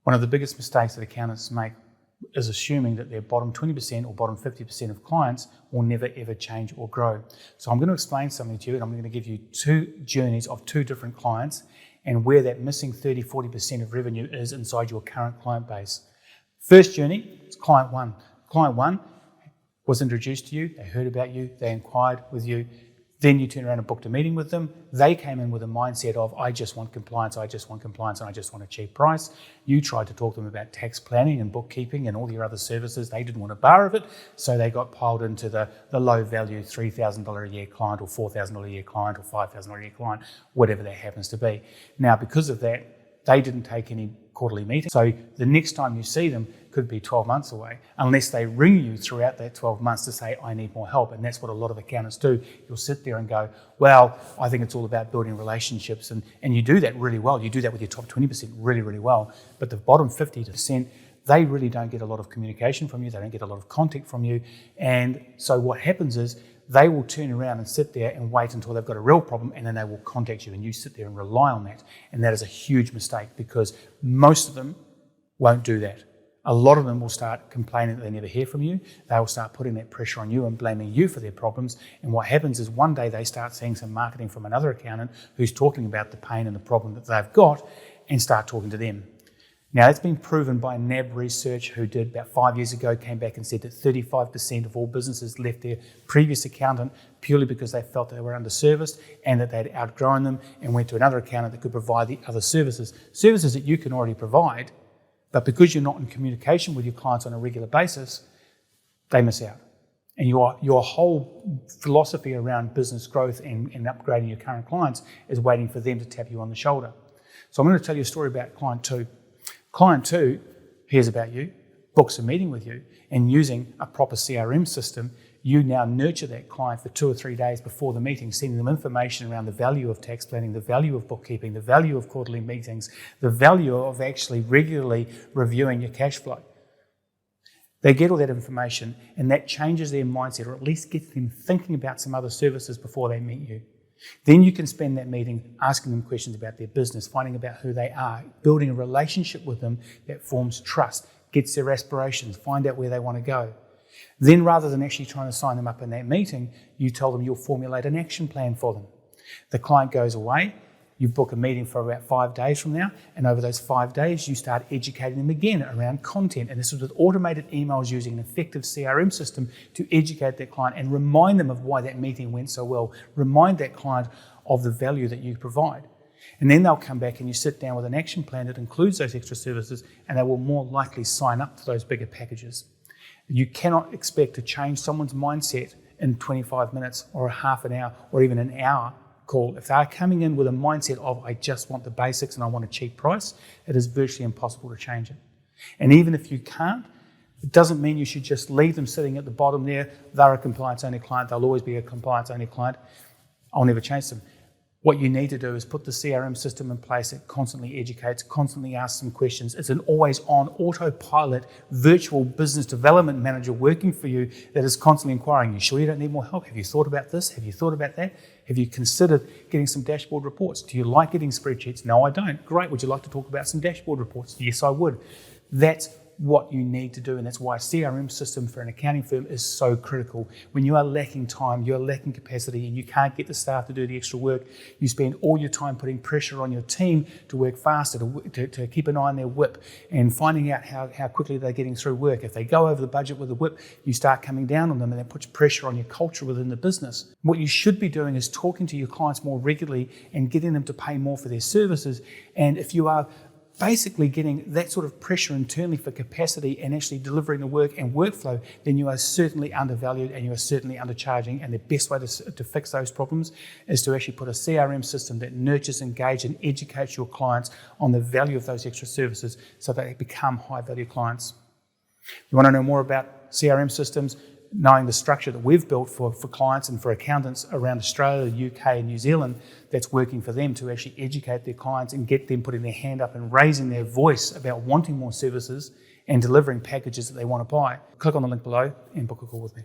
One of the biggest mistakes that accountants make is assuming that their bottom 20% or bottom 50% of clients will never ever change or grow. So I'm going to explain something to you, and I'm going to give you two journeys of two different clients and where that missing 30-40% of revenue is inside your current client base. First journey is client one. Client one was introduced to you, they heard about you, they inquired with you, then you turned around and booked a meeting with them. They came in with a mindset of, I just want compliance, and I just want a cheap price. You tried to talk to them about tax planning and bookkeeping and all your other services. They didn't want a bar of it, so they got piled into the low value $3,000 a year client or $4,000 a year client or $5,000 a year client, whatever that happens to be. Now, because of that, they didn't take any quarterly meetings. So the next time you see them could be 12 months away, unless they ring you throughout that 12 months to say, I need more help. And that's what a lot of accountants do. You'll sit there and go, well, I think it's all about building relationships. And you do that really well. You do that with your top 20% really, really well. But the bottom 50%, they really don't get a lot of communication from you. They don't get a lot of contact from you. And so what happens is they will turn around and sit there and wait until they've got a real problem, and then they will contact you, and you sit there and rely on that. And that is a huge mistake, because most of them won't do that. A lot of them will start complaining that they never hear from you. They will start putting that pressure on you and blaming you for their problems. And what happens is one day they start seeing some marketing from another accountant who's talking about the pain and the problem that they've got, and start talking to them. Now, that's been proven by NAB Research, who did about 5 years ago, came back and said that 35% of all businesses left their previous accountant purely because they felt they were underserviced and that they'd outgrown them, and went to another accountant that could provide the other services that you can already provide, but because you're not in communication with your clients on a regular basis, they miss out. And your whole philosophy around business growth and upgrading your current clients is waiting for them to tap you on the shoulder. So I'm going to tell you a story about client two. Client two hears about you, books a meeting with you, and using a proper CRM system, you now nurture that client for 2 or 3 days before the meeting, sending them information around the value of tax planning, the value of bookkeeping, the value of quarterly meetings, the value of actually regularly reviewing your cash flow. They get all that information, and that changes their mindset, or at least gets them thinking about some other services before they meet you. Then you can spend that meeting asking them questions about their business, finding about who they are, building a relationship with them that forms trust, gets their aspirations, find out where they want to go. Then, rather than actually trying to sign them up in that meeting, you tell them you'll formulate an action plan for them. The client goes away, you book a meeting for about 5 days from now, and over those 5 days, you start educating them again around content. And this is with automated emails using an effective CRM system to educate that client and remind them of why that meeting went so well. Remind that client of the value that you provide. And then they'll come back and you sit down with an action plan that includes those extra services, and they will more likely sign up to those bigger packages. You cannot expect to change someone's mindset in 25 minutes or a half an hour or even an hour call. If they're coming in with a mindset of, I just want the basics and I want a cheap price, it is virtually impossible to change it. And even if you can't, it doesn't mean you should just leave them sitting at the bottom there. They're a compliance-only client. They'll always be a compliance-only client. I'll never change them. What you need to do is put the CRM system in place that constantly educates, constantly asks some questions. It's an always-on autopilot virtual business development manager working for you that is constantly inquiring, you sure you don't need more help? Have you thought about this? Have you thought about that? Have you considered getting some dashboard reports? Do you like getting spreadsheets? No, I don't. Great. Would you like to talk about some dashboard reports? Yes, I would. That's what you need to do, and that's why a CRM system for an accounting firm is so critical. When you are lacking time, you're lacking capacity, and you can't get the staff to do the extra work, you spend all your time putting pressure on your team to work faster, to keep an eye on their WIP, and finding out how quickly they're getting through work. If they go over the budget with the WIP, you start coming down on them, and that puts pressure on your culture within the business. What you should be doing is talking to your clients more regularly and getting them to pay more for their services. And if you are basically getting that sort of pressure internally for capacity and actually delivering the work and workflow, then you are certainly undervalued and you are certainly undercharging. And the best way to fix those problems is to actually put a CRM system that nurtures, engages and educates your clients on the value of those extra services so that they become high-value clients. You want to know more about CRM systems, knowing the structure that we've built for clients and for accountants around Australia, the UK and New Zealand that's working for them to actually educate their clients and get them putting their hand up and raising their voice about wanting more services and delivering packages that they want to buy. Click on the link below and book a call with me.